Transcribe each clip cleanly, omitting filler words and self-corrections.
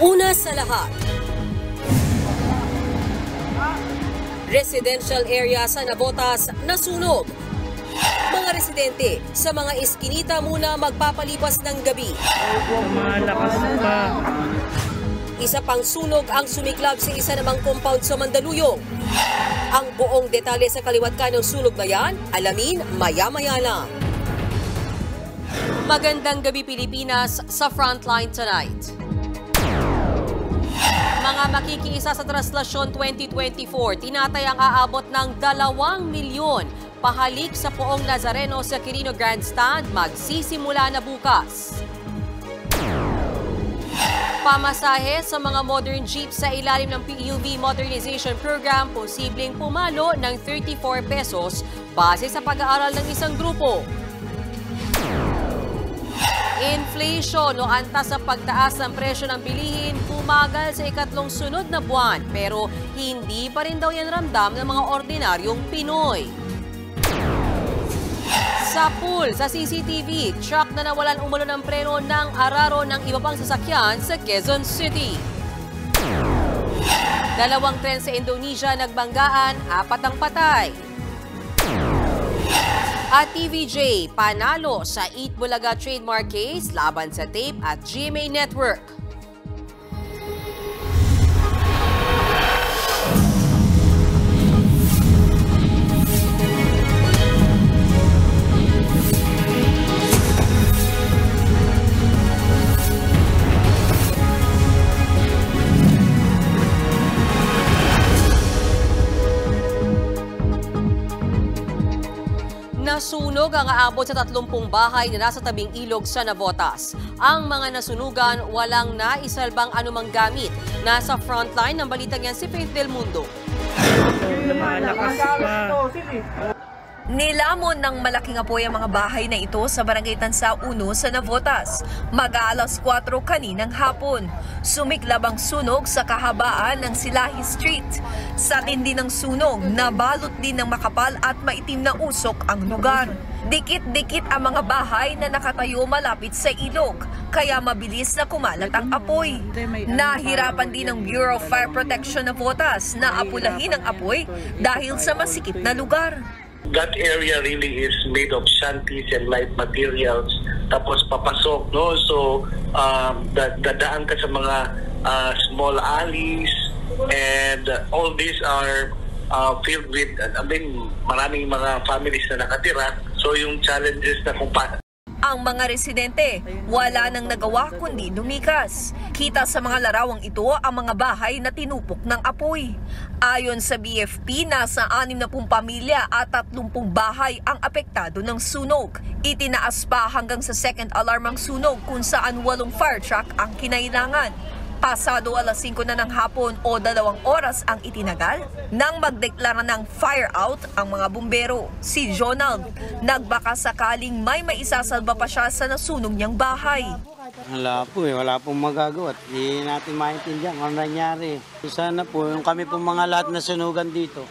Una sa lahat, residential area sa Navotas nasunog. Mga residente sa mga eskinita muna magpapalipas ng gabi. Malakas pa. Isa pang sunog ang sumiklab sa isa namang compound sa Mandaluyong. Ang buong detalye sa kaliwat ka ng sunog na yan, alamin maya-maya lang. Magandang gabi Pilipinas sa Frontline tonight. Mga makikiisa sa Traslasyon 2024, tinatayang aabot ng 2 milyon pahalik sa Poong Nazareno sa Quirino Grandstand magsisimula na bukas. Pamasahe sa mga modern jeep sa ilalim ng PUV Modernization Program posibleng pumalo ng 34 pesos base sa pag-aaral ng isang grupo. Inflation o antas sa pagtaas ng presyo ng bilihin pumagal sa ikatlong sunod na buwan pero hindi pa rin daw yan ramdam ng mga ordinaryong Pinoy. Sa pool, sa CCTV, truck na nawalan umulo ng preno ng araro ng iba pang sasakyan sa Quezon City. 2 tren sa Indonesia nagbanggaan, 4 ang patay. At TVJ, panalo sa Eat Bulaga trademark case laban sa tape at GMA Network. Nasunog ang aabot sa 30 bahay na nasa tabing ilog sa Navotas. Ang mga nasunugan walang naisalbang anumang gamit. Nasa frontline ng balitang yan si Faith Del Mundo. Malakas pa. Nilamon ng malaking apoy ang mga bahay na ito sa Barangay Tansa 1 sa Navotas. Mag-aalas 4 kaninang hapon. Sumiklab ang sunog sa kahabaan ng Silahi Street. Sa tindi ng sunog, nabalot din ng makapal at maitim na usok ang lugar. Dikit-dikit ang mga bahay na nakatayo malapit sa ilog, kaya mabilis na kumalat ang apoy. Nahirapan din ng Bureau of Fire Protection Navotas na apulahin ang apoy dahil sa masikip na lugar. That area really is made of shanties and light materials. Tapos papasok, no? So, dadaan ka sa mga small alleys and all these are filled with, maraming mga families na nakatira. So, yung challenges na kung paano. Ang mga residente, wala nang nagawa kundi lumikas. Kita sa mga larawang ito ang mga bahay na tinupok ng apoy. Ayon sa BFP, nasa 60 pamilya at 30 bahay ang apektado ng sunog. Itinaas pa hanggang sa second alarm ang sunog kung saan 8 fire truck ang kinailangan. Pasado alas 5 na ng hapon o 2 oras ang itinagal nang magdeklara ng fire out ang mga bumbero. Si Jonald, nagbaka sakaling may maisasalba pa siya sa nasunog niyang bahay. Wala pong magagawa. Hindi natin maintindihan kung ano nangyari. Sana po, yung kami po mga lahat na sunugan dito,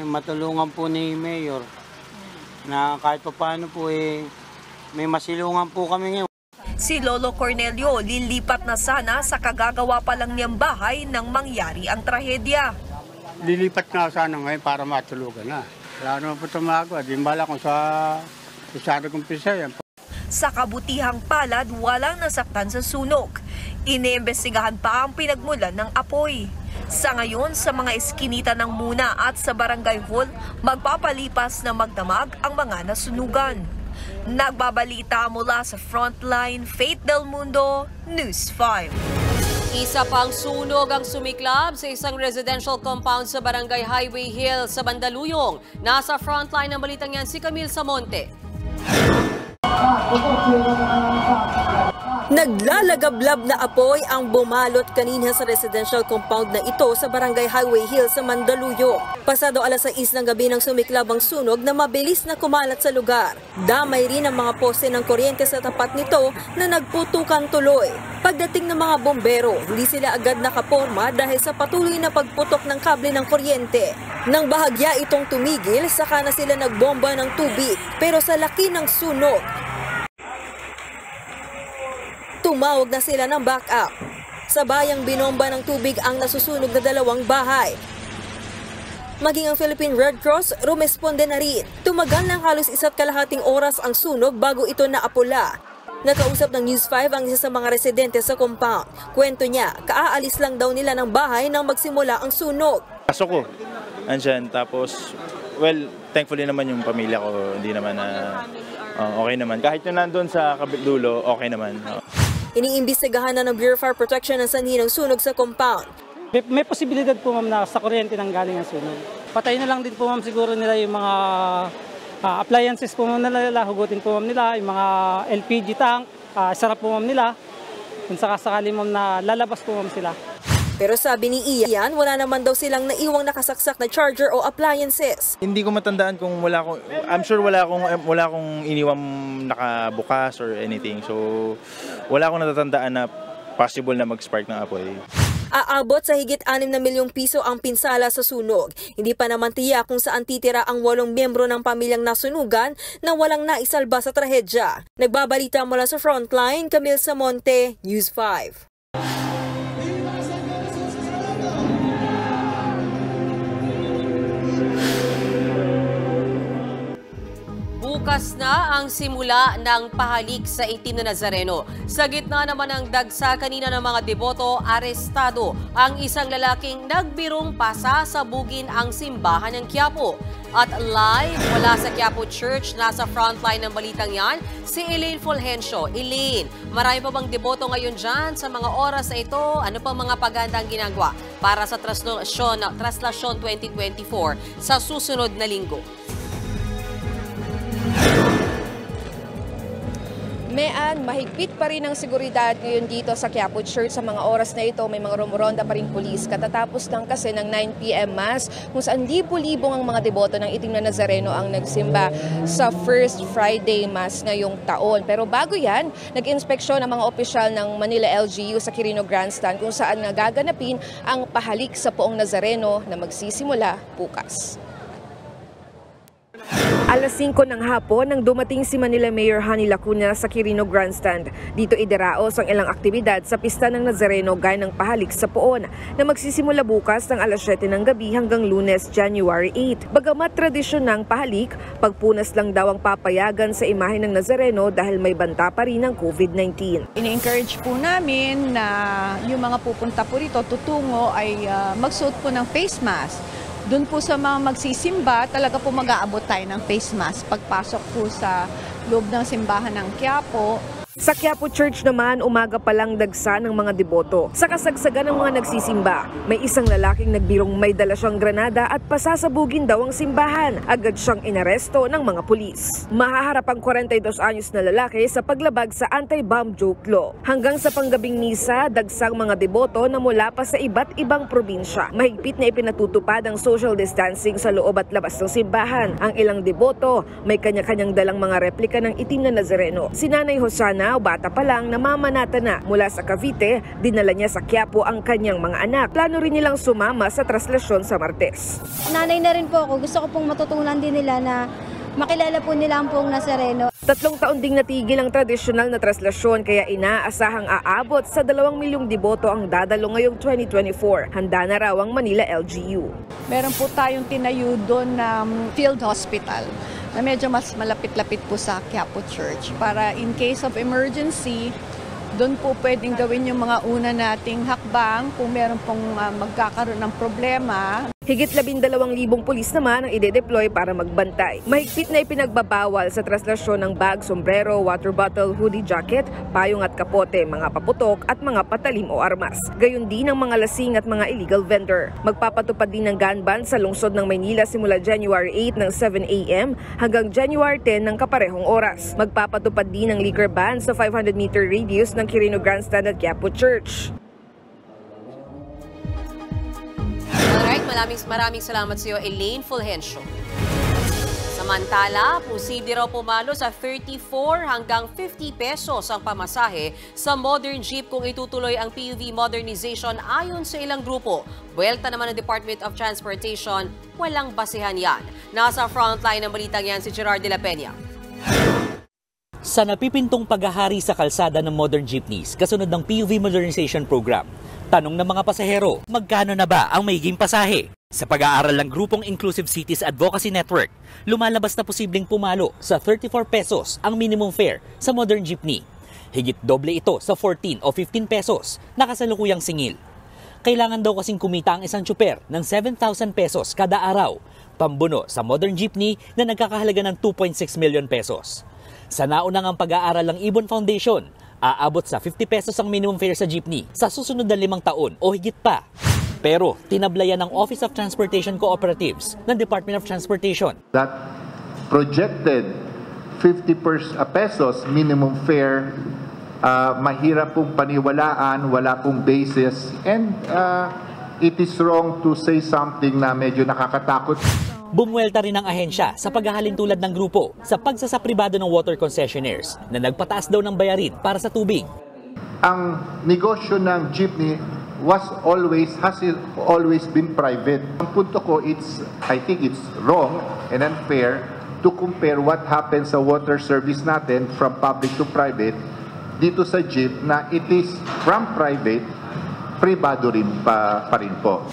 matulungan po ni Mayor na kahit pa paano po may masilungan po kami ngayon. Si Lolo Cornelio, lilipat na sana sa kagagawa pa lang niyang bahay nang mangyari ang trahedya. Lilipat na sana ngayon para matulugan na. Wala naman po tumagawa. Di bala kung sa isado kong pisa yan. Sa kabutihang palad, walang nasaktan sa sunog. Iniimbestigahan pa ang pinagmulan ng apoy. Sa ngayon, sa mga eskinita ng Muna at sa Barangay Hall, magpapalipas na magdamag ang mga nasunugan. Nagbabalita mula sa Frontline, Faith Del Mundo, News 5. Isa pang sunog ang sumiklab sa isang residential compound sa Barangay Highway Hill sa Mandaluyong. Nasa frontline ng balitang yan si Camille Samonte. Naglalagablab na apoy ang bumalot kanina sa residential compound na ito sa Barangay Highway Hill sa Mandaluyong. Pasado alas 6 ng gabi nang sumiklab ang sunog na mabilis na kumalat sa lugar. Damay rin ang mga poste ng kuryente sa tapat nito na nagputukan tuloy. Pagdating ng mga bombero, hindi sila agad nakaporma dahil sa patuloy na pagputok ng kable ng kuryente. Nang bahagya itong tumigil, saka na sila nagbomba ng tubig. Pero sa laki ng sunog, tumawag na sila ng backup. Sabayang binomba ng tubig ang nasusunog na 2 bahay. Maging ang Philippine Red Cross, rumesponde na rin. Tumagal ng halos 1.5 oras ang sunog bago ito naapula. Nakausap ng News 5 ang isa sa mga residente sa compound. Kwento niya, kaaalis lang daw nila ng bahay nang magsimula ang sunog. Pasok ko, andyan. Tapos, well, thankfully naman yung pamilya ko, hindi naman okay naman. Kahit yung nandun sa dulo, okay naman. Iniimbestigahan na ng Bureau of Fire Protection ang sanhi ng sunog sa compound. May posibilidad po ma'am na sa kuryente nang galing ang sunog. Patay na lang din po ma'am siguro nila yung mga appliances po ma'am nila, hugutin po ma'am nila, yung mga LPG tank, sarap po ma'am nila. Kung sakasakali ma'am na lalabas po ma'am sila. Pero sabi ni Ian, wala naman daw silang naiwang nakasaksak na charger o appliances. Hindi ko matandaan kung I'm sure wala akong iniwang nakabukas or anything. So, wala akong natatandaan na possible na mag-spark ng apoy. Aabot sa higit 6 na milyong piso ang pinsala sa sunog. Hindi pa naman tiyak kung saan titira ang 8 miyembro ng pamilyang nasunugan na walang naisalba sa trahedya. Nagbabalita mula sa Frontline, Camille Samonte, News 5. Bukas na ang simula ng pahalik sa Itim na Nazareno. Sa gitna naman ng dagsa kanina ng mga deboto, arestado ang isang lalaking nagbirong pasasabugin ang simbahan ng Quiapo. At live mula sa Quiapo Church, nasa frontline ng balitang yan, si Elaine Fulgencio. Elaine, marami pa bang deboto ngayon dyan sa mga oras na ito? Ano pa mga paganda ang ginagawa para sa Traslasyon 2024 sa susunod na linggo? Mean, mahigpit pa rin ang seguridad ngayon dito sa Quiapo Church. Sa mga oras na ito, may mga rumuronda pa rin pulis. Katatapos lang kasi ng 9 p.m. Mass, kung saan libo-libong ang mga deboto ng Itim na Nazareno ang nagsimba sa First Friday Mass ngayong taon. Pero bago yan, nag-inspeksyon ang mga opisyal ng Manila LGU sa Quirino Grandstand kung saan nga gaganapin ang pahalik sa Poong Nazareno na magsisimula bukas. Alas 5 ng hapon nang dumating si Manila Mayor Honey Lacuna sa Quirino Grandstand. Dito idaraos ang ilang aktibidad sa pista ng Nazareno gaya ng pahalik sa Poon na magsisimula bukas ng alas 7 ng gabi hanggang Lunes, January 8. Bagamat tradisyon ng pahalik, pagpunas lang daw ang papayagan sa imahe ng Nazareno dahil may banta pa rin ng COVID-19. Ini-encourage po namin na yung mga pupunta po rito tutungo ay magsuot po ng face mask. Doon po sa mga magsisimba, talaga po mag-aabot tayo ng face mask pagpasok po sa loob ng simbahan ng Quiapo. Sa Quiapo Church naman, umaga pa lang dagsa ng mga deboto. Sa kasagsagan ng mga nagsisimba, may isang lalaking nagbirong may dala siyang granada at pasasabugin daw ang simbahan. Agad siyang inaresto ng mga pulis. Mahaharap ang 42 anyos na lalaki sa paglabag sa anti-bomb joke law. Hanggang sa panggabing misa, dagsang mga deboto na mula pa sa iba't ibang probinsya. Mahigpit na ipinatutupad ang social distancing sa loob at labas ng simbahan. Ang ilang deboto, may kanya-kanyang dalang mga replika ng Itim na Nazareno. Si Nanay Hosana, bata pa lang, namamanata na mula sa Cavite, dinala niya sa Quiapo ang kanyang mga anak. Plano rin nilang sumama sa traslasyon sa Martes. Nanay na rin po ako. Gusto ko pong matutunan din nila na makilala po nila ang Poong Nazareno. 3 taon ding natigil ang tradisyonal na traslasyon kaya inaasahang aabot sa 2 milyong deboto ang dadalo ngayong 2024. Handa na raw ang Manila LGU. Meron po tayong tinayo doon na field hospital na medyo mas malapit-lapit po sa Quiapo Church para in case of emergency, doon po pwedeng gawin yung mga una nating hakbang kung meron pong magkakaroon ng problema. Higit 12,000 pulis naman ang ide-deploy para magbantay. Mahigpit na ipinagbabawal sa traslasyon ng bag, sombrero, water bottle, hoodie, jacket, payong at kapote, mga paputok at mga patalim o armas. Gayon din ang mga lasing at mga illegal vendor. Magpapatupad din ng gun ban sa lungsod ng Maynila simula January 8 ng 7 a.m. hanggang January 10 ng kaparehong oras. Magpapatupad din ng liquor ban sa 500-meter radius ng Quirino Grandstand at Quiapo Church. Alright, maraming salamat sa iyo, Elaine Fulgencio. Samantala, posible raw pumalo sa 34 hanggang 50 pesos ang pamasahe sa modern jeep kung itutuloy ang PUV modernization ayon sa ilang grupo. Buwelta naman ng Department of Transportation, walang basihan yan. Nasa frontline ng balitang yan si Gerard de la Peña. Sa napipintong paghahari sa kalsada ng modern jeepneys kasunod ng PUV Modernization Program, tanong ng mga pasahero, magkano na ba ang magiging pasahe? Sa pag-aaral ng grupong Inclusive Cities Advocacy Network, lumalabas na posibleng pumalo sa 34 pesos ang minimum fare sa modern jeepney. Higit doble ito sa 14 o 15 pesos na kasalukuyang singil. Kailangan daw kasing kumita ang isang tsuper ng 7,000 pesos kada araw, pambuno sa modern jeepney na nagkakahalaga ng 2.6 million pesos. Sa naunang ang pag-aaral ng Ibon Foundation, aabot sa 50 pesos ang minimum fare sa jeepney sa susunod na 5 taon o higit pa. Pero tinablayan ng Office of Transportation Cooperatives ng Department of Transportation. That projected 50 pesos minimum fare, mahirap pong paniwalaan, wala pong basis, and it is wrong to say something na medyo nakakatakot. Bumuelta rin ang ahensya sa paghahalin tulad ng grupo sa pagsasapribado ng water concessionaires na nagpataas daw ng bayarin para sa tubig. Ang negosyo ng jeepney has always been private. Ang punto ko, I think it's wrong and unfair to compare what happens sa water service natin from public to private dito sa jeep na it is from private, privado rin pa rin po.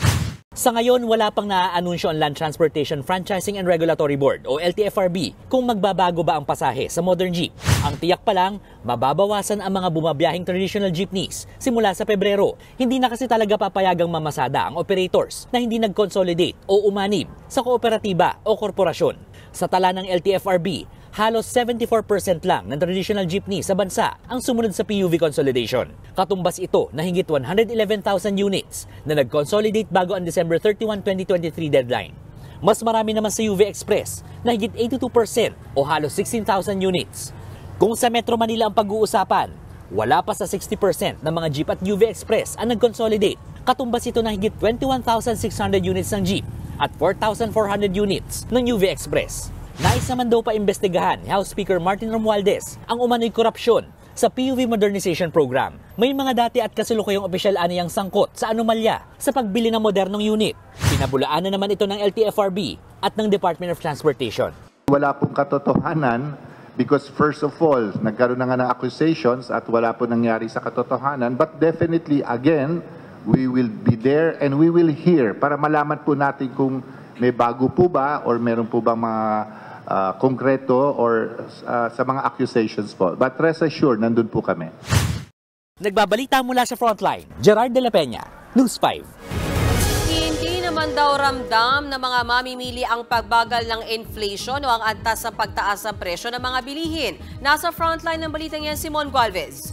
Sa ngayon, wala pang naaanunsyo ang Land Transportation Franchising and Regulatory Board o LTFRB kung magbabago ba ang pasahe sa modern jeep. Ang tiyak pa lang, mababawasan ang mga bumabiyahing traditional jeepneys simula sa Pebrero. Hindi na kasi talaga papayagang mamasada ang operators na hindi nag-consolidate o umanib sa kooperatiba o korporasyon. Sa tala ng LTFRB, halos 74% lang ng traditional jeepney sa bansa ang sumunod sa PUV consolidation. Katumbas ito na higit 111,000 units na nag-consolidate bago ang December 31, 2023 deadline. Mas marami naman sa UV Express na higit 82% o halos 16,000 units. Kung sa Metro Manila ang pag-uusapan, wala pa sa 60% ng mga jeep at UV Express ang nag-consolidate. Katumbas ito na higit 21,600 units ng jeep at 4,400 units ng UV Express. Nais naman daw pa imbestigahan ni House Speaker Martin Romualdez ang umano'y korupsyon sa PUV Modernization Program. May mga dati at kasalukuyang opisyal aniyang sangkot sa anomalya sa pagbili ng modernong unit. Pinabulaanan naman ito ng LTFRB at ng Department of Transportation. Wala pong katotohanan because first of all, nagkaroon na nga ng accusations at wala po nangyari sa katotohanan. But definitely, again, we will be there and we will hear para malaman po natin kung may bago po ba or meron po bang mga konkreto or sa mga accusations po. But rest assured, nandun po kami. Nagbabalita mula sa Frontline, Gerard de la Peña, News 5. Hindi naman daw ramdam ng mga mamimili ang pagbagal ng inflation o ang antas sa pagtaas ng presyo ng mga bilihin. Nasa Frontline ng balitang yan, Simon Gualvez.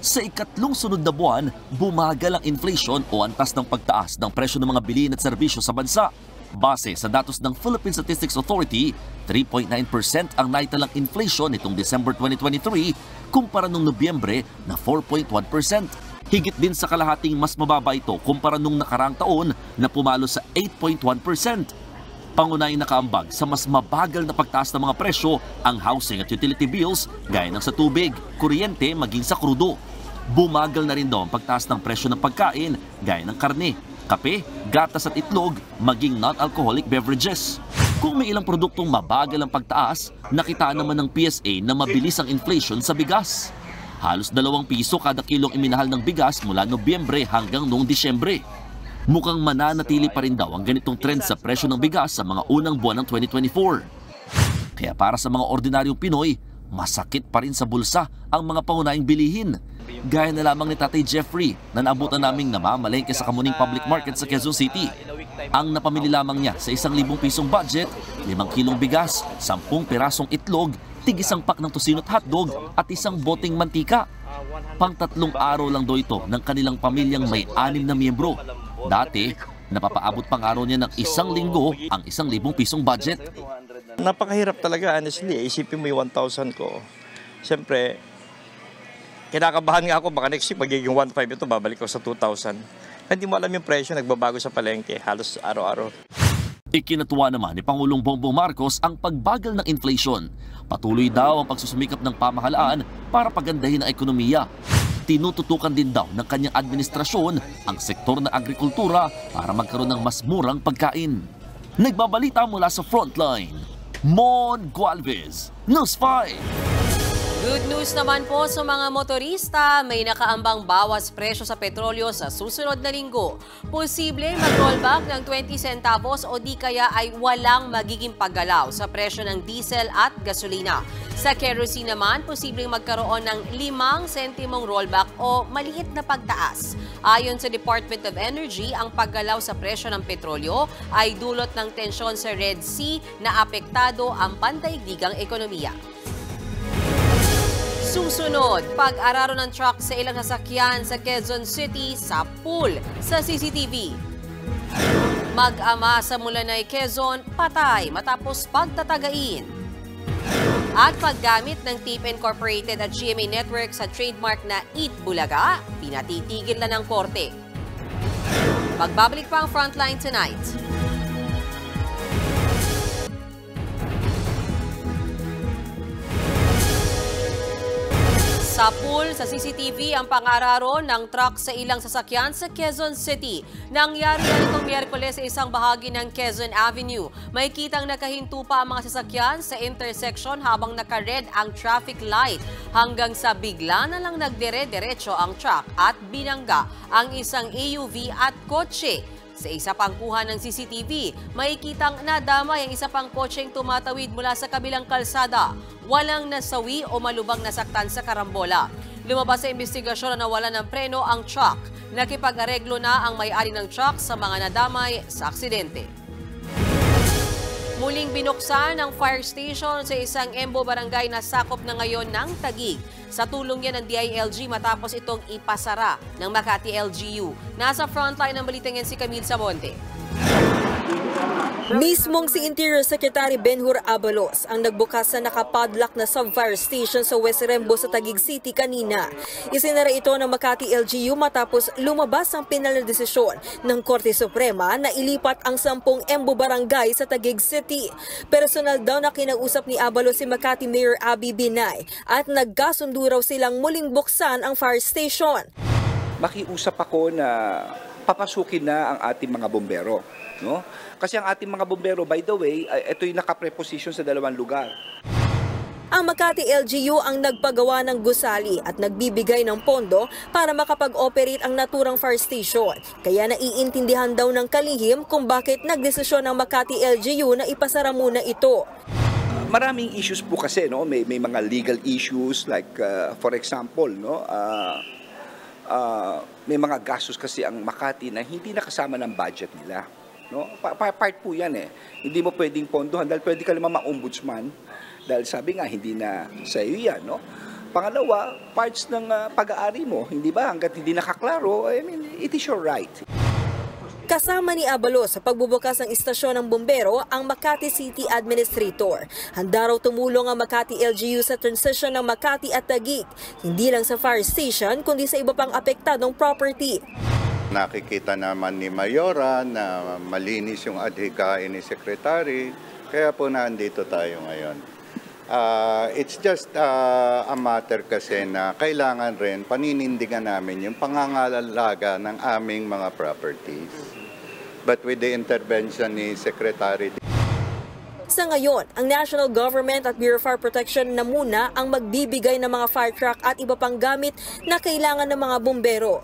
Sa ikatlong sunod na buwan, bumagal ang inflation o antas ng pagtaas ng presyo ng mga bilihin at serbisyo sa bansa. Base sa datos ng Philippine Statistics Authority, 3.9% ang naitalang inflation nitong December 2023 kumpara nung Nobyembre na 4.1%. Higit din sa kalahating mas mababa ito kumpara nung nakaraang taon na pumalo sa 8.1%. Pangunahing nakaambag sa mas mabagal na pagtaas ng mga presyo ang housing at utility bills gaya ng sa tubig, kuryente maging sa krudo. Bumagal na rin daw ang pagtaas ng presyo ng pagkain gaya ng karne, kape, gatas at itlog maging non-alcoholic beverages. Kung may ilang produktong mabagal ang pagtaas, nakitaan naman ng PSA na mabilis ang inflation sa bigas. Halos 2 piso kada kilong iminahal ng bigas mula Nobyembre hanggang noong Disyembre. Mukhang mananatili pa rin daw ang ganitong trend sa presyo ng bigas sa mga unang buwan ng 2024. Kaya para sa mga ordinaryong Pinoy, masakit pa rin sa bulsa ang mga pangunahing bilihin. Gaya na lamang ni Tatay Jeffrey na naabutan naming namamalengke sa Kamuning Public Market sa Quezon City. Ang napamili lamang niya sa 1,000 pisong budget, 5 kilong bigas, 10 pirasong itlog, tig-isang pack ng tosino at hotdog at 1 boteng mantika. Pang 3 araw lang daw ito ng kanilang pamilyang may 6 na miyembro. Dati, napapaabot pang araw niya ng 1 linggo ang 1,000 pisong budget. Napakahirap talaga, honestly. Isipin mo yung 1,000 ko. Siyempre, kinakabahan nga ako, baka next week magiging 1,500 ito, babalik ko sa 2,000. Hindi mo alam yung presyo, nagbabago sa palengke, halos araw-araw. Ikinatuwa naman ni Pangulong Bongbong Marcos ang pagbagal ng inflation. Patuloy daw ang pagsusumikap ng pamahalaan para pagandahin ang ekonomiya. Tinututukan din daw ng kanyang administrasyon ang sektor ng agrikultura para magkaroon ng mas murang pagkain. Nagbabalita mula sa Frontline, Mon Gualvez, News 5. Good news naman po sa mga motorista, may nakaambang bawas presyo sa petrolyo sa susunod na linggo. Posible mag-rollback ng 20 centavos o di kaya ay walang magiging paggalaw sa presyo ng diesel at gasolina. Sa kerosene naman, posibleng magkaroon ng 5 sentimong rollback o maliit na pagtaas. Ayon sa Department of Energy, ang paggalaw sa presyo ng petrolyo ay dulot ng tensyon sa Red Sea na apektado ang pandaigdigang ekonomiya. Susunod, pag-araro ng truck sa ilang sasakyan sa Quezon City sa pool sa CCTV. Mag-ama sa Mulanay, Quezon, patay matapos pagtatagain. At paggamit ng TIP Incorporated at GMA Network sa trademark na Eat Bulaga, pinatitigil na ng korte. Magbabalik pa ang Frontline tonight. Sa pool sa CCTV ang pang-araro ng truck sa ilang sasakyan sa Quezon City. Nangyari yan itong Miyerkules sa isang bahagi ng Quezon Avenue. May kitang nakahinto pa ang mga sasakyan sa intersection habang naka-red ang traffic light hanggang sa bigla na lang nagdire-diretso ang truck at binangga ang isang AUV at kotse. Sa isa pang kuha ng CCTV, makikitang nadamay ang isa pang kotseng tumatawid mula sa kabilang kalsada. Walang nasawi o malubang nasaktan sa karambola. Lumabas sa investigasyon na nawalan ng preno ang truck. Nakipag-areglo na ang may-ari ng truck sa mga nadamay sa aksidente. Muling binuksan ang fire station sa isang Embo barangay na sakop na ngayon ng Taguig. Sa tulong yan ng DILG matapos itong ipasara ng Makati LGU. Nasa frontline ng balitang yan si Camille Samonte. Mismong si Interior Secretary Benhur Abalos ang nagbukas sa nakapadlock na sub-fire station sa West Rembo sa Taguig City kanina. Isinara ito ng Makati LGU matapos lumabas ang penal na desisyon ng Korte Suprema na ilipat ang 10 Embo barangay sa Taguig City. Personal daw na kinausap ni Abalos si Makati Mayor Abby Binay at nagkasundo raw silang muling buksan ang fire station. Makiusap ako na papasukin na ang ating mga bombero. No? Kasi ang ating mga bombero, by the way, ito yung nakapreposition sa 2 lugar. Ang Makati LGU ang nagpagawa ng gusali at nagbibigay ng pondo para makapag-operate ang naturang fire station. Kaya naiintindihan daw ng kalihim kung bakit nagdesisyon ng Makati LGU na ipasara muna ito. Maraming issues po kasi, no? May mga legal issues like for example, no? May mga gastos kasi ang Makati na hindi nakasama ng budget nila. No? Part po yan eh. Hindi mo pwedeng pondohan dahil pwede ka naman ma-ombudsman dahil sabi nga hindi na sa iyo yan. No? Pangalawa, parts ng pag-aari mo, hindi ba? Hanggat hindi nakaklaro, I mean, it is your right. Kasama ni Abalos sa pagbubukas ng istasyon ng bombero ang Makati City Administrator. Handa raw tumulong ang Makati LGU sa transition ng Makati at Taguig, hindi lang sa fire station kundi sa iba pang apektadong property. Nakikita naman ni Mayora na malinis yung adhikain ni Secretary, kaya po nandito tayo ngayon. It's just a matter kasi na kailangan rin paninindigan namin yung pangangalaga ng aming mga properties. But with the intervention ni Secretary... Sa ngayon, ang National Government at Bureau of Fire Protection na muna ang magbibigay ng mga fire truck at iba pang gamit na kailangan ng mga bumbero.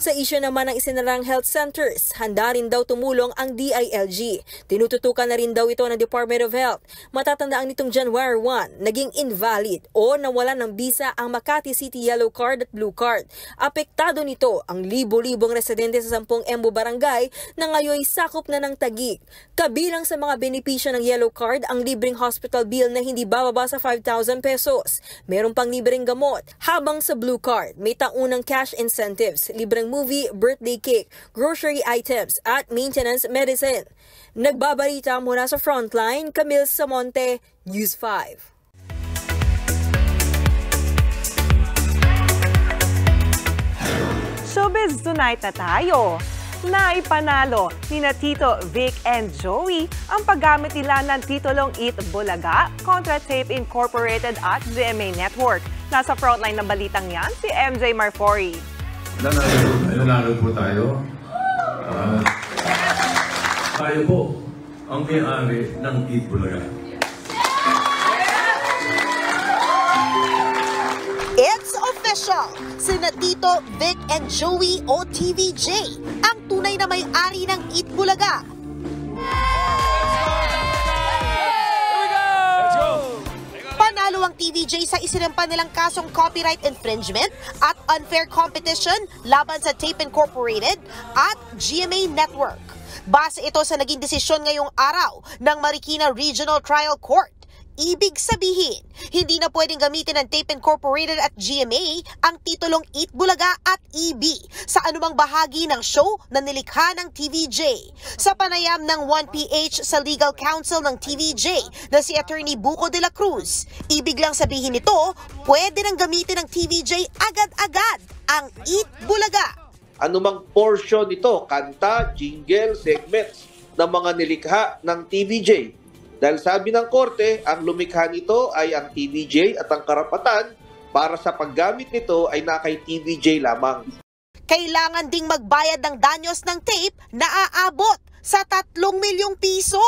Sa isyu naman ng isinarang health centers, handa rin daw tumulong ang DILG. Tinututukan na rin daw ito ng Department of Health. Matatandaan nitong January 1, naging invalid o nawalan ng bisa ang Makati City Yellow Card at Blue Card. Apektado nito ang libo-libong residente sa 10 Embo barangay na ngayon sakop na ng Taguig. Kabilang sa mga benepisyo ng Yellow Card ang libreng hospital bill na hindi bababa sa 5,000 pesos. Meron pang libreng gamot. Habang sa Blue Card, may taunang cash incentives, libreng movie, birthday cake, grocery items at maintenance medicine. Nagbabalita mula sa Frontline, Camille Samonte, News 5. Showbiz Tonight na tayo. Naipanalo ni na Tito Vic and Joey ang paggamit nila ng titulong Eat Bulaga kontra Tape Incorporated at GMA Network. Nasa frontline ng balitang yan, si MJ Marfori. Nanalo po tayo. Tayo po ang may-ari ng Eat Bulaga. official, sina Tito, Vic and Joey o TVJ, ang tunay na may-ari ng Eat Bulaga. Panalo ang TVJ sa isinampan nilang kasong copyright infringement at unfair competition laban sa Tape Incorporated at GMA Network. Base ito sa naging desisyon ngayong araw ng Marikina Regional Trial Court. Ibig sabihin, hindi na pwedeng gamitin ng Tape Incorporated at GMA ang titulong Eat Bulaga at EB sa anumang bahagi ng show na nilikha ng TVJ. Sa panayam ng 1PH sa Legal Counsel ng TVJ na si Attorney Buko de la Cruz, ibig lang sabihin nito, pwede nang gamitin ng TVJ agad-agad ang Eat Bulaga. Anumang portion nito, kanta, jingle, segments ng mga nilikha ng TVJ. Dahil sabi ng korte, ang lumikha nito ay ang TVJ at ang karapatan para sa paggamit nito ay na kay TVJ lamang. Kailangan ding magbayad ng danyos ng tape na aabot sa 3 milyong piso.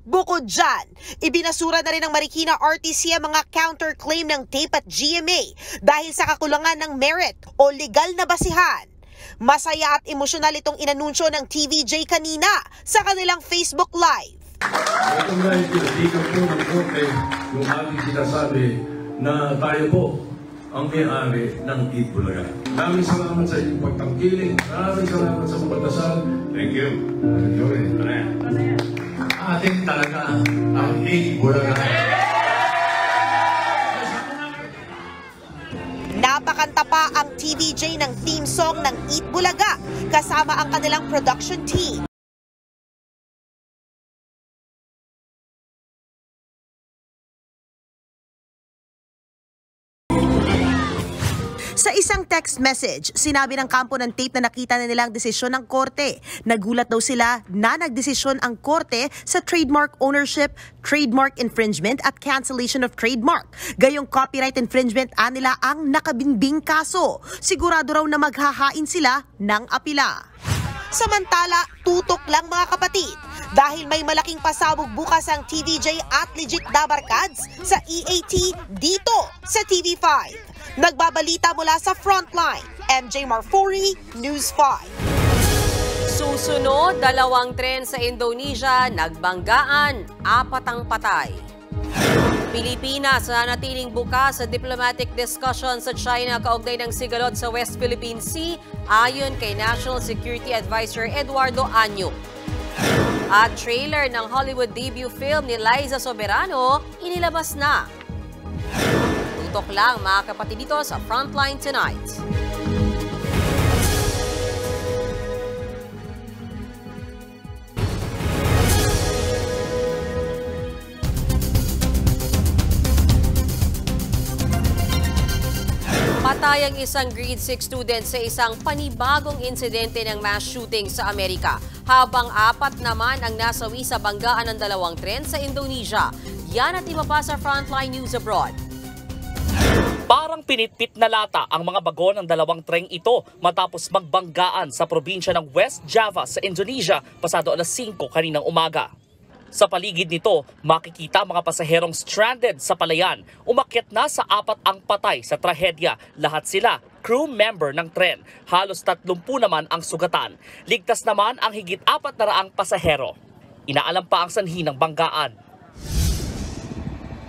Bukod dyan, ibinasura na rin ng Marikina RTC ang mga counterclaim ng tape at GMA dahil sa kakulangan ng merit o legal na basihan. Masaya at emosyonal itong inanunsyo ng TVJ kanina sa kanilang Facebook Live. Itong dahil pinatigan po ng korte yung ating sinasabi na tayo po ang may-ari ng Eat Bulaga. Maraming salamat sa inyong pagtangkiling. Maraming salamat sa pagdasal. Thank you. Joey. Ating talaga ang Eat Bulaga. Napakanta pa ang TVJ ng theme song ng Eat Bulaga kasama ang kanilang production team. Sa isang text message, sinabi ng kampo ng tape na nakita na nila ang desisyon ng korte. Nagulat daw sila na nagdesisyon ang korte sa trademark ownership, trademark infringement at cancellation of trademark. Gayong copyright infringement nila ang nakabinbing kaso. Sigurado raw na maghahain sila ng apila. Samantala, tutok lang mga kapatid dahil may malaking pasabog bukas ang TVJ at Legit Dabarkads sa EAT dito sa TV5. Nagbabalita mula sa Frontline, MJ Marfori, News 5. Susunod, 2 tren sa Indonesia, nagbanggaan, 4 ang patay. Pilipinas nanatiling bukas sa diplomatic discussion sa China kaugnay ng sigalot sa West Philippine Sea ayon kay National Security Advisor Eduardo Año. At trailer ng Hollywood debut film ni Liza Soberano inilabas na. Tutok lang mga kapatid dito sa Frontline Tonight. Patay ang isang grade 6 student sa isang panibagong insidente ng mass shooting sa Amerika, habang 4 naman ang nasawi sa banggaan ng 2 tren sa Indonesia. Yan at iba pa sa Frontline News Abroad. Parang pinitpit na lata ang mga bagon ng 2 tren ito matapos magbanggaan sa probinsya ng West Java sa Indonesia pasado alas 5 kaninang umaga. Sa paligid nito, makikita mga pasaherong stranded sa palayan. Umakyat na sa 4 ang patay sa trahedya. Lahat sila crew member ng tren. Halos 30 naman ang sugatan. Ligtas naman ang higit 400 pasahero. Inaalam pa ang sanhi ng banggaan.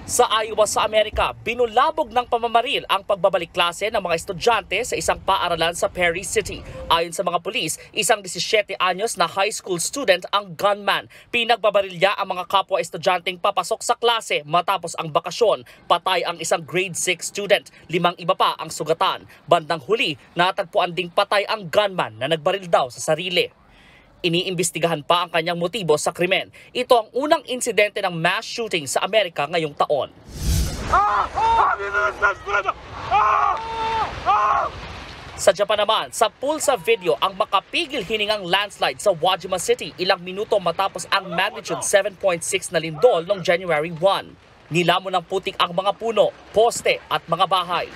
Sa Iowa sa Amerika, binulabog ng pamamaril ang pagbabalik klase ng mga estudyante sa isang paaralan sa Perry City. Ayon sa mga pulis, isang 17 anyos na high school student ang gunman. Pinagbabarilya ang mga kapwa estudyanteng papasok sa klase matapos ang bakasyon. Patay ang isang grade 6 student. 5 iba pa ang sugatan. Bandang huli, natagpuan ding patay ang gunman na nagbaril daw sa sarili. Iniimbestigahan pa ang kanyang motibo sa krimen. Ito ang unang insidente ng mass shooting sa Amerika ngayong taon. Sa Japan naman, sa pulsa video ang makapigil hiningang landslide sa Wajima City ilang minuto matapos ang magnitude 7.6 na lindol noong January 1. Nilamon ng putik ang mga puno, poste at mga bahay.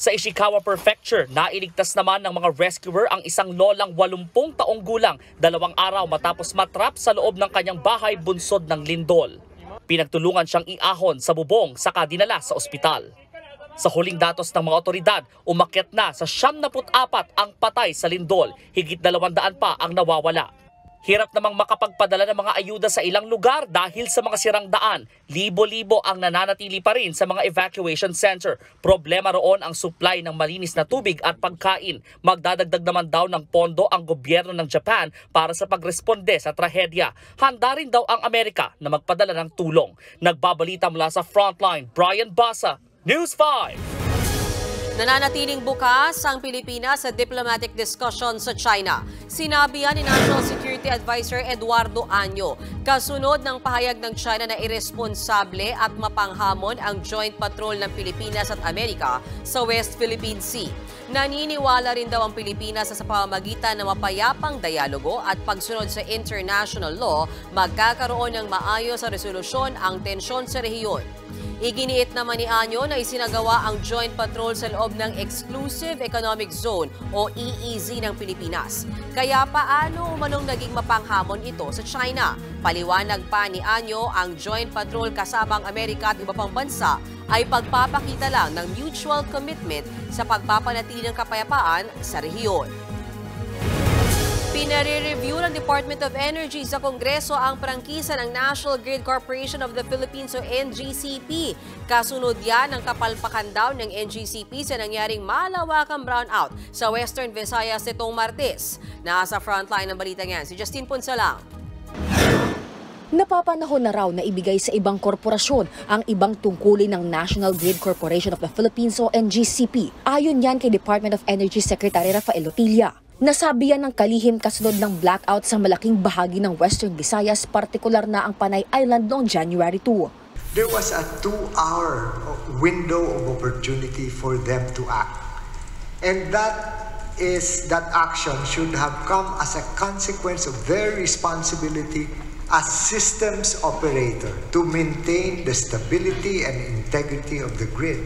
Sa Ishikawa Prefecture, nailigtas naman ng mga rescuer ang isang lolang 80 taong gulang 2 araw matapos matrap sa loob ng kanyang bahay bunsod ng lindol. Pinagtulungan siyang iahon sa bubong saka dinala sa ospital. Sa huling datos ng mga otoridad, umakyat na sa 74 ang patay sa lindol, higit 200 pa ang nawawala. Hirap namang makapagpadala ng mga ayuda sa ilang lugar dahil sa mga sirang daan. Libo-libo ang nananatili pa rin sa mga evacuation center. Problema roon ang supply ng malinis na tubig at pagkain. Magdadagdag naman daw ng pondo ang gobyerno ng Japan para sa pagresponde sa trahedya. Handa rin daw ang Amerika na magpadala ng tulong. Nagbabalita mula sa Frontline, Brian Basa, News 5. Nananatiling bukas ang Pilipinas sa diplomatic discussion sa China. Sinabi yan ni National Security Advisor Eduardo Año, kasunod ng pahayag ng China na irresponsable at mapanghamon ang joint patrol ng Pilipinas at Amerika sa West Philippine Sea. Naniniwala rin daw ang Pilipinas sa pamamagitan ng mapayapang dialogo at pagsunod sa international law, magkakaroon ng maayos sa resolusyon ang tensyon sa rehiyon. Iginiit naman ni Año na isinagawa ang joint patrol sa loob ng Exclusive Economic Zone o EEZ ng Pilipinas. Kaya paano umanong naging mapanghamon ito sa China? Paliwanag pa ni Año, ang joint patrol kasama ang Amerika at iba pang bansa ay pagpapakita lang ng mutual commitment sa pagpapanatili ng kapayapaan sa rehiyon. Pinare-review ng Department of Energy sa Kongreso ang prangkisa ng National Grid Corporation of the Philippines o NGCP. Kasunod yan ng kapalpakan daw ng NGCP sa nangyaring malawakang brownout sa Western Visayas nitong Martes. Nasa frontline ng balita niyan si Justin Ponsalang. Napapanahon na raw na ibigay sa ibang korporasyon ang ibang tungkulin ng National Grid Corporation of the Philippines o NGCP. Ayon yan kay Department of Energy Secretary Rafael Lotilla. Nasabi yan ng kalihim kasunod ng blackout sa malaking bahagi ng Western Visayas, partikular na ang Panay Island noong January 2. There was a 2-hour window of opportunity for them to act. And that action should have come as a consequence of their responsibility as systems operator to maintain the stability and integrity of the grid.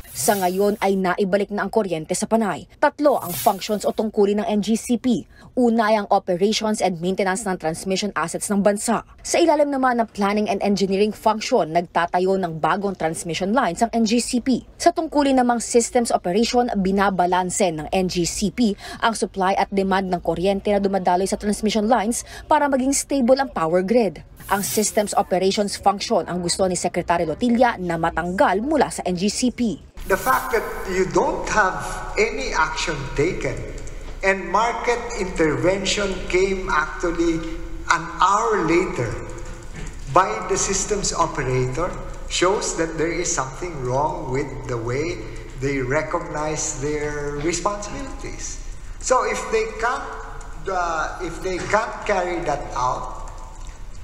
Sa ngayon ay naibalik na ang kuryente sa Panay. 3 ang functions o tungkulin ng NGCP. Una ay ang operations and maintenance ng transmission assets ng bansa. Sa ilalim naman ng planning and engineering function, nagtatayo ng bagong transmission lines ang NGCP. Sa tungkulin namang systems operation, binabalanse ng NGCP ang supply at demand ng kuryente na dumadaloy sa transmission lines para maging stable ang power grid. Ang systems operations function ang gusto ni Secretary Lotilla na matanggal mula sa NGCP. The fact that you don't have any action taken and market intervention came actually an hour later by the systems operator shows that there is something wrong with the way they recognize their responsibilities. So if they can't carry that out,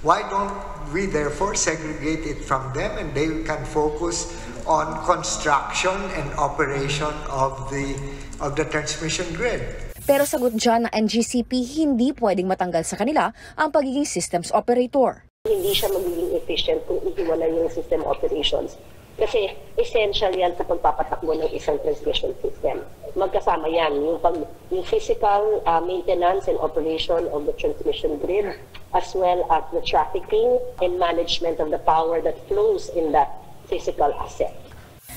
why don't we therefore segregate it from them and they can focus on construction and operation of the transmission grid? Pero sagot dyan ng NGCP, hindi pwedeng matanggal sa kanila ang pagiging systems operator. Hindi siya magiging efficient kung ihiwalay yung system operations. Kasi essential yan sa pagpapatakbo ng isang transmission system. Magkasama yan, yung physical maintenance and operation of the transmission grid, as well as the trafficking and management of the power that flows in that physical asset.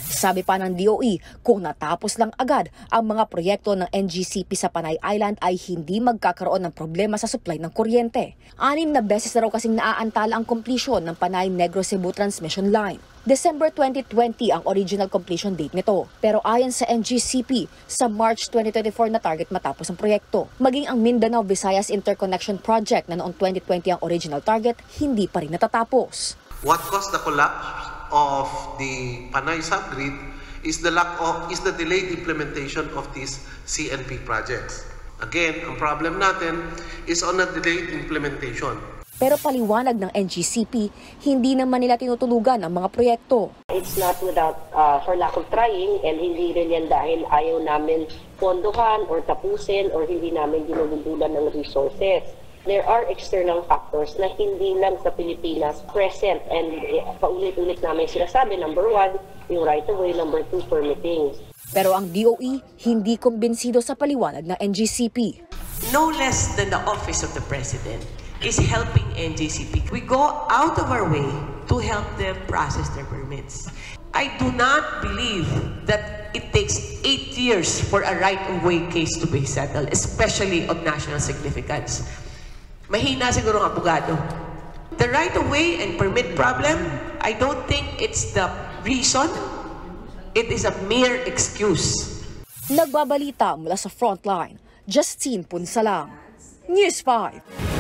Sabi pa ng DOE, kung natapos lang agad ang mga proyekto ng NGCP sa Panay Island ay hindi magkakaroon ng problema sa supply ng kuryente. 6 na beses na raw kasing naaantala ang completion ng Panay Negros Cebu Transmission Line. December 2020 ang original completion date nito. Pero ayon sa NGCP, sa March 2024 na target matapos ang proyekto. Maging ang Mindanao-Visayas Interconnection Project na noong 2020 ang original target, hindi pa rin natatapos. What caused the collapse of the Panay subgrid is the delayed implementation of these CNP projects. Again, ang problem natin is on a delayed implementation. Pero paliwanag ng NGCP, hindi naman nila tinutulugan ang mga proyekto. It's not without, for lack of trying, and hindi rin yan dahil ayaw namin pondohan or tapusin or hindi namin ginugulan ng resources. there are external factors na hindi lang sa Pilipinas present, and paulit-ulit namin sinasabi, number 1, yung right-of-way, number 2, permitting. Pero ang DOE hindi kumbinsido sa paliwanag ng NGCP. No less than the Office of the President is helping NGCP. We go out of our way to help them process their permits. I do not believe that it takes 8 years for a right-of-way case to be settled, especially of national significance. Mahina siguro ang abogado. The right-of-way and permit problem, I don't think it's the reason. It is a mere excuse. Nagbabalita mula sa frontline, Justine Punsalang, News 5.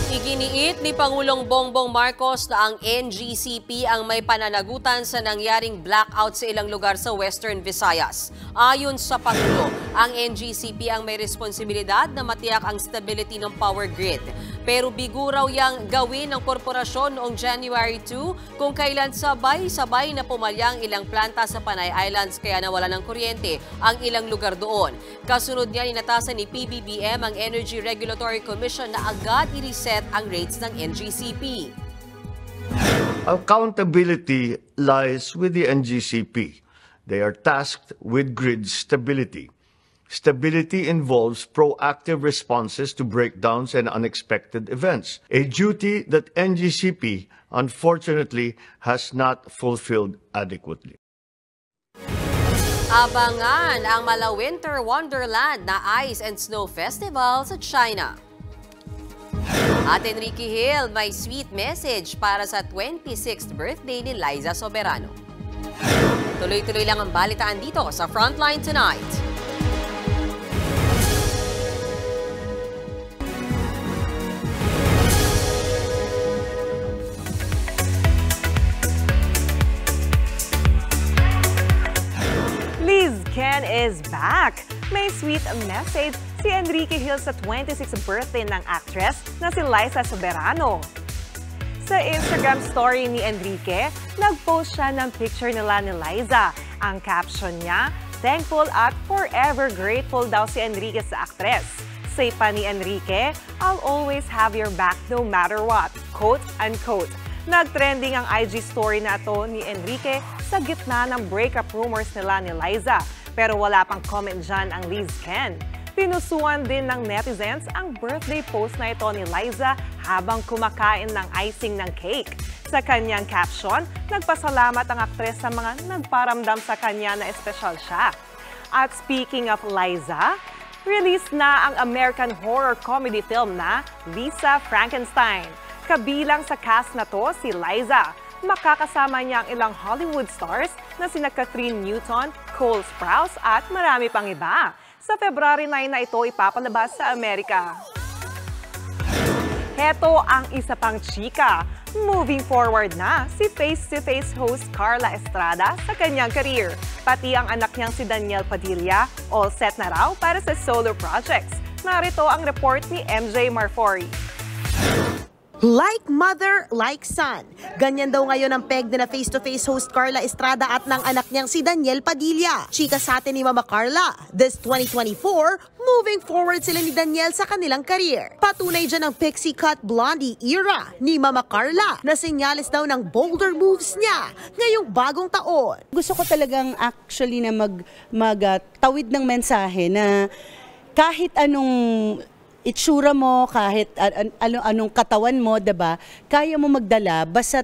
Iginiit ni Pangulong Bongbong Marcos na ang NGCP ang may pananagutan sa nangyaring blackout sa ilang lugar sa Western Visayas. Ayon sa Pangulo, ang NGCP ang may responsibilidad na matiyak ang stability ng power grid. Pero bigo raw yang gawin ng korporasyon noong January 2 kung kailan sabay-sabay na pumalyang ilang planta sa Panay Islands kaya nawala ng kuryente ang ilang lugar doon. Kasunod niya, inatasan ni PBBM ang Energy Regulatory Commission na agad i-reset ang rates ng NGCP. Accountability lies with the NGCP. They are tasked with grid stability. Stability involves proactive responses to breakdowns and unexpected events, a duty that NGCP unfortunately has not fulfilled adequately. Abangan ang Mala-Winter Wonderland na Ice and Snow Festival sa China. At Enrique Hill, may sweet message para sa 26th birthday ni Liza Soberano. Tuloy-tuloy lang ang balitaan dito sa Frontline Tonight. Liz Ken is back! May sweet message si Enrique Hill sa 26th birthday ng actress na si Liza Soberano. Sa Instagram story ni Enrique, nag-post siya ng picture nila ni Liza. Ang caption niya, thankful at forever grateful daw si Enrique sa actress. Say pa ni Enrique, I'll always have your back no matter what, quote unquote. Nag-trending ang IG story na to ni Enrique sa gitna ng breakup rumors nila ni Liza. Pero wala pang comment dyan ang Liz Ken. Pinusuan din ng netizens ang birthday post na ito ni Liza habang kumakain ng icing ng cake. Sa kanyang caption, nagpasalamat ang aktres sa mga nagparamdam sa kanya na espesyal siya. At speaking of Liza, release na ang American horror comedy film na Lisa Frankenstein. Kabilang sa cast na to si Liza. Makakasama niya ang ilang Hollywood stars na sina Catherine Newton, Cole Sprouse at marami pang iba. Sa February 9 na ito ipapalabas sa Amerika. Heto ang isa pang chika. Moving forward na si face-to-face host Carla Estrada sa kanyang career. Pati ang anak niyang si Daniel Padilla, all set na raw para sa solo projects. Narito ang report ni MJ Marfori. Like mother, like son. Ganyan daw ngayon ang peg na face-to-face host Carla Estrada at ng anak niyang si Daniel Padilla. Chika sa atin ni Mama Carla. This 2024, moving forward sila ni Daniel sa kanilang career. Patunay dyan ang pixie cut blondie era ni Mama Carla na senyales daw ng bolder moves niya ngayong bagong taon. Gusto ko talagang actually na magtawid ng mensahe na kahit anong itsura mo, kahit anong katawan mo, diba? Kaya mo magdala basta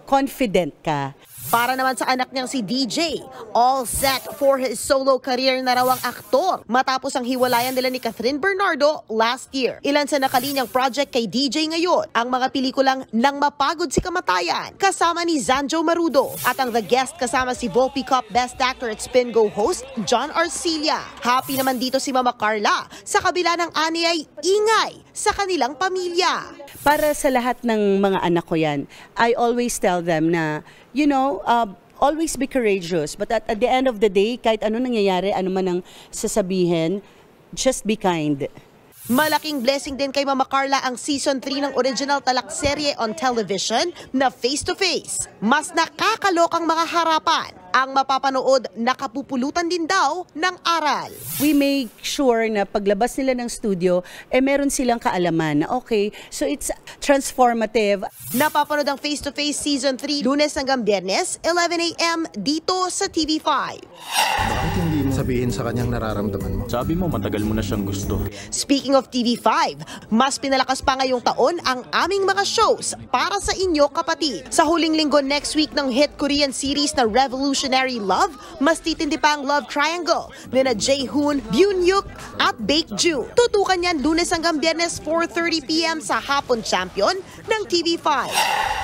confident ka. Para naman sa anak niyang si DJ, all set for his solo career na raw ang aktor matapos ang hiwalayan nila ni Catherine Bernardo last year. Ilan sa nakalinyang project kay DJ ngayon, ang mga pelikulang Nang Mapagod si Kamatayan kasama ni Zanjo Marudo at ang The Guest kasama si Volpi Cup Best Actor at Spin Go host John Arcilla. Happy naman dito si Mama Carla sa kabila ng aniyay ingay sa kanilang pamilya. Para sa lahat ng mga anak ko yan, I always tell them na always be courageous. But at the end of the day, kahit ano nangyayari, ano man ang sasabihin, just be kind. Malaking blessing din kay Mama Carla ang Season 3 ng original talakserye on television na Face to Face. Mas nakakalokang mga harapan ang mapapanood nakapupulutan din daw ng aral. We make sure na paglabas nila ng studio, meron silang kaalaman na okay, so it's transformative. Napapanood ang Face to Face Season 3 Lunes hanggang Biyernes, 11 a.m. dito sa TV5. Bakit hindi mo sabihin sa kanyang nararamdaman mo? Sabi mo matagal mo na siyang gusto. Speaking of TV5, mas pinalakas pa ngayong taon ang aming mga shows para sa inyo kapatid. Sa huling linggo next week ng hit Korean series na Revolutionary Love, mas titindi pa ang love triangle nina Jae-hoon, Byun-yuk at Baekju. Tutukan yan Lunes hanggang Biyernes 4:30 p.m. sa Hapon Champion ng TV5.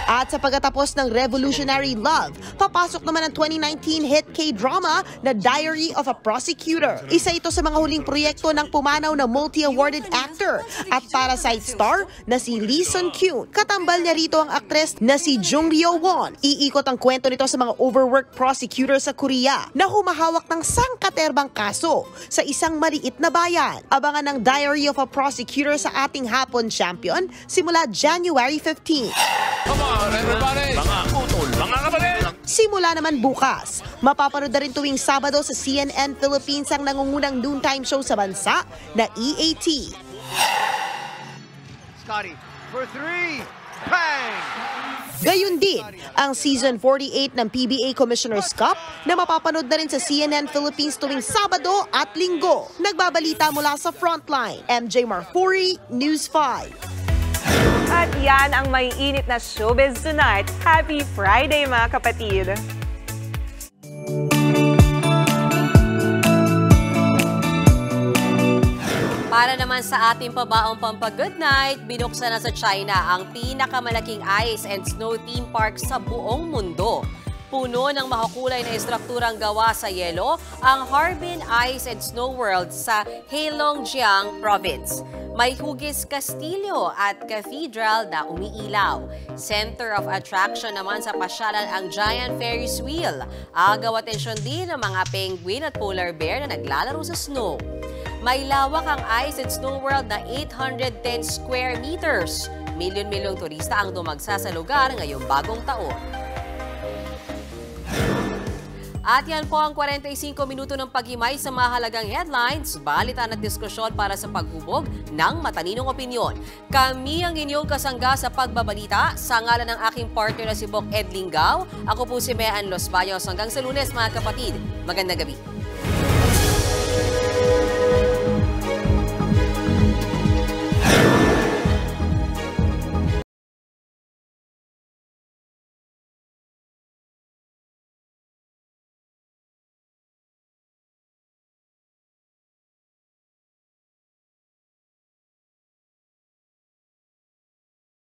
At sa pagkatapos ng Revolutionary Love, papasok naman ang 2019 hit K-drama na Diary of a Prosecutor. Isa ito sa mga huling proyekto ng pumanaw na multi-awarded actor at Parasite star na si Lee Sun-kyun. Katambal niya rito ang aktres na si Jung Ryo-won. Iikot ang kwento nito sa mga overworked prosecutor sa Korea na humahawak ng sangkaterbang kaso sa isang maliit na bayan. Abangan ang Diary of a Prosecutor sa ating Hapon Champion simula January 15. Come on, everybody! Mga utol, mga kapatid! Simula naman bukas, mapapanood na rin tuwing Sabado sa CNN Philippines ang nangungunang noontime show sa bansa na EAT. Scotty, for 3, bang! Gayun din ang Season 48 ng PBA Commissioner's Cup na mapapanood na rin sa CNN Philippines tuwing Sabado at Linggo. Nagbabalita mula sa Frontline, MJ Marfuri, News 5. At yan ang may init na showbiz tonight. Happy Friday mga kapatid! Para naman sa ating pabaong pampa-good night, binuksan na sa China ang pinakamalaking ice and snow theme park sa buong mundo. Puno ng makukulay na estrukturang gawa sa yelo ang Harbin Ice and Snow World sa Heilongjiang Province. May hugis kastilyo at cathedral na umiilaw. Center of attraction naman sa pasyalan ang giant Ferris wheel. Agaw atensyon din ng mga penguin at polar bear na naglalaro sa snow. May lawak ang Ice and Snow World na 810 square meters. Milyon-milyong turista ang dumagsa sa lugar ngayong bagong taon. At yan po ang 45 minuto ng paghimay sa mahalagang headlines, balitan at diskusyon para sa paghubog ng mataninong opinyon. Kami ang inyong kasangga sa pagbabalita. Sa ngalan ng aking partner na si Bok Ed Linggao, ako po si Mean Los Baños. Hanggang sa Lunes mga kapatid. Magandang gabi.